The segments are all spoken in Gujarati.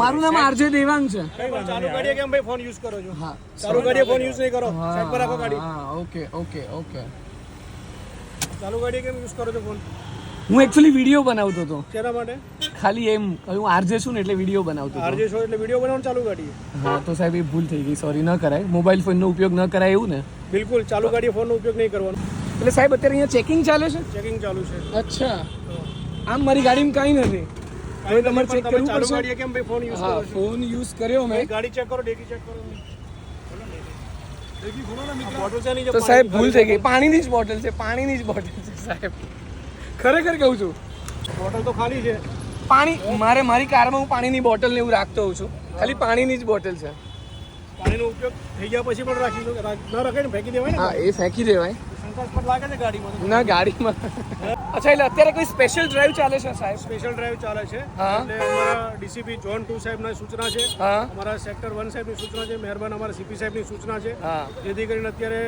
મારું નામ આરજે દેવાંગ છે. ચાલુ ગાડીએ કેમ ભાઈ ફોન યુઝ કરો છો? હા, ચાલુ ગાડીએ ફોન યુઝ નહીં કરો. સાઈડ પર રાખો ગાડી. હા, ઓકે ઓકે ઓકે. ચાલુ ગાડીએ કેમ યુઝ કરો છો ફોન? હું એકચ્યુઅલી વિડીયો બનાવતો હતો. શેના માટે? ખાલી એમ હું આરજે છું ને એટલે વિડીયો બનાવતો હતો. આરજે છો એટલે વિડીયો બનાવવાનું ચાલુ ગાડીએ? હા, તો સાહેબ એ ભૂલ થઈ ગઈ, સોરી. ન કરાય, મોબાઈલ ફોનનો ઉપયોગ ન કરાય એવું ને? બિલકુલ, ચાલુ ગાડીએ ફોનનો ઉપયોગ નહીં કરવાનો. એટલે સાહેબ અત્યારે અહીંયા ચેકિંગ ચાલે છે? ચેકિંગ ચાલુ છે. અચ્છા, આમ મારી ગાડીમાં કાંઈ નથી. હવે તમારે ચેક કરવું ચાલુ પડશે. ગાડીએ કેમ ભાઈ ફોન યુઝ હા, કરો છો? ફોન યુઝ કર્યો મેં. ગાડી ચેક કરો, ડેકી ચેક કરો. ડેકી ખોલો ને મિત્ર. બોટલ છે નહીં. તો સાહેબ ભૂલ થઈ ગઈ. પાણીની જ બોટલ છે, પાણીની જ બોટલ છે સાહેબ. ખરેખર કહું છું, બોટલ તો ખાલી છે. પાણી મારી કારમાં હું પાણીની બોટલ ને એવું રાખતો હોઉં છું. ખાલી પાણીની જ બોટલ છે. પાણીનો ઉપયોગ થઈ ગયા પછી પણ રાખીશું. ન રખાય ને, ફેંકી દેવાય ને. હા, એ ફેંકી દેવાય. શંકાસ્પદ લાગે છે ગાડીમાં. ના, ગાડીમાં. અચ્છા, એટલે અત્યારે કોઈ સ્પેશિયલ ડ્રાઈવ ચાલે છે સાહેબ? સ્પેશિયલ ડ્રાઈવ ચાલે છે. હા. એટલે અમારા ડીસીપી ઝોન 2 સાહેબના સૂચના છે. હા. અમારા સેક્ટર 1 સાહેબની સૂચના છે. મહેરબાન અમારા સીપી સાહેબની સૂચના છે. હા. જેથી કરીને અત્યારે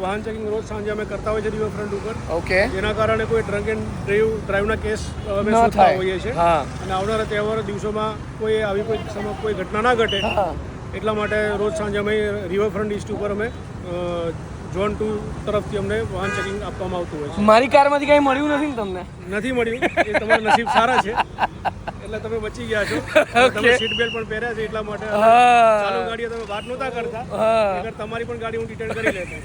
વાહન ચેકિંગ રોજ સાંજે અમે કરતા હોઈએ છીએ રિવરફ્રન્ટ ઉપર. ઓકે. જેના કારણે કોઈ ડ્રંક એન્ડ ડ્રાઈવના કેસ અમે ન શોધતા થાય. હોઈએ છીએ. હા. અને આવનારા તહેવાર દિવસોમાં કોઈ આવી કોઈ ઘટના ના ઘટે હા. એટલા માટે રોજ સાંજે અમે રિવરફ્રન્ટ ઈસ્ટ ઉપર અમે ઝોન 2 તરફથી અમને વાહન ચેકિંગ આપવામાં આવતું હોય છે. મારી કારમાંથી કઈ મળ્યું નથી ને તમને? નથી મળ્યું, એ તમારા નસીબ સારા છે એટલે તમે બચી ગયા છો. તમે સીટ બેલ્ટ પણ પહેર્યા છે એટલા માટે. ચાલુ ગાડીએ તમે વાત નહોતા કરતા, અગર તમારી પણ ગાડી હું ડિટેન કરી લેતો.